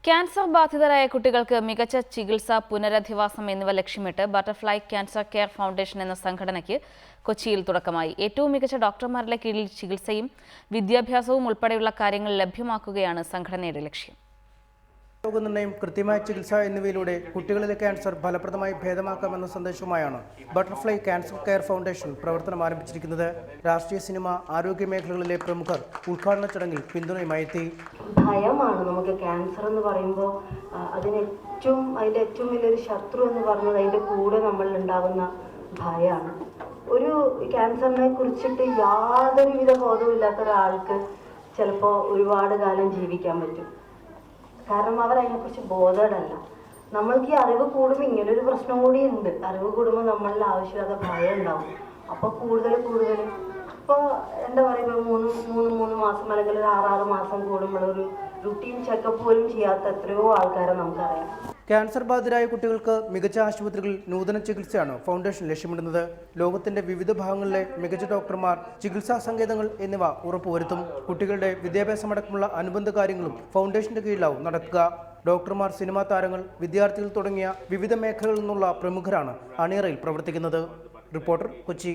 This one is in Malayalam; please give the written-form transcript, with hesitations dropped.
ക്യാൻസർ ബാധിതരായ കുട്ടികൾക്ക് മികച്ച ചികിത്സ, പുനരധിവാസം എന്നിവ ലക്ഷ്യമിട്ട് ബട്ടർഫ്ലൈ ക്യാൻസർ കെയർ ഫൗണ്ടേഷൻ എന്ന സംഘടനയ്ക്ക് കൊച്ചിയിൽ തുടക്കമായി. ഏറ്റവും മികച്ച ഡോക്ടർമാരുടെ കീഴിൽ ചികിത്സയും വിദ്യാഭ്യാസവും ഉൾപ്പെടെയുള്ള കാര്യങ്ങൾ ലഭ്യമാക്കുകയാണ് സംഘടനയുടെ ലക്ഷ്യം. രോഗനിർണയം, കൃത്യമായ ചികിത്സ എന്നിവയിലൂടെ കുട്ടികളിലെ ക്യാൻസർ ഫലപ്രദമായി ഭേദമാക്കാമെന്ന സന്ദേശവുമായാണ് ബട്ടർഫ്ലൈ ക്യാൻസർ കെയർ ഫൗണ്ടേഷൻ പ്രവർത്തനം ആരംഭിച്ചിരിക്കുന്നത്. രാഷ്ട്രീയ, സിനിമ, ആരോഗ്യ മേഖലകളിലെ പ്രമുഖർ ഉദ്ഘാടന ചടങ്ങിൽ പിന്തുണയുമായി എത്തി. ഭയമാണ് നമുക്ക് ക്യാൻസർ എന്ന് പറയുമ്പോൾ അതിൻ്റെ ഏറ്റവും വലിയൊരു ശത്രു എന്ന് പറയുന്നത് അതിൻ്റെ കൂടെ നമ്മളിൽ ഉണ്ടാകുന്ന ഭയമാണ്. ഒരു ക്യാൻസറിനെ കുറിച്ചിട്ട് യാതൊരുവിധ ബോധമില്ലാത്ത ഒരാൾക്ക് ചിലപ്പോൾ ഒരുപാട് കാലം ജീവിക്കാൻ പറ്റും. കാരണം അവർ അതിനെക്കുറിച്ച് ബോധവടല്ല. നമ്മൾക്ക് ഈ അറിവ് കൂടുമ്പോൾ ഇങ്ങനൊരു പ്രശ്നം കൂടി ഉണ്ട്. അറിവ് കൂടുമ്പോൾ നമ്മളിൽ ആവശ്യമില്ലാത്ത ഭയം ഉണ്ടാവും. അപ്പോൾ കൂടുതൽ ഇപ്പോൾ എന്താ പറയുക, മൂന്ന് മാസം അല്ലെങ്കിൽ ഒരു 6 മാസം കൂടുമ്പോൾ ഒരു റുട്ടീൻ ചെക്കപ്പ് പോലും ചെയ്യാത്ത എത്രയോ ആൾക്കാരെ നമുക്കറിയാം. ക്യാൻസർ ബാധിതരായ കുട്ടികൾക്ക് മികച്ച ആശുപത്രികളിൽ നൂതന ചികിത്സയാണ് ഫൗണ്ടേഷൻ ലക്ഷ്യമിടുന്നത്. ലോകത്തിന്റെ വിവിധ ഭാഗങ്ങളിലെ മികച്ച ഡോക്ടർമാർ, ചികിത്സാ സങ്കേതങ്ങൾ എന്നിവ ഉറപ്പുവരുത്തും. കുട്ടികളുടെ വിദ്യാഭ്യാസമടക്കമുള്ള അനുബന്ധ കാര്യങ്ങളും ഫൗണ്ടേഷന്റെ കീഴിലാവും നടക്കുക. ഡോക്ടർമാർ, സിനിമാ താരങ്ങൾ, വിദ്യാർത്ഥികൾ തുടങ്ങിയ വിവിധ മേഖലകളിൽ നിന്നുള്ള പ്രമുഖരാണ് അണിയറയിൽ പ്രവർത്തിക്കുന്നത്. റിപ്പോർട്ടർ, കൊച്ചി.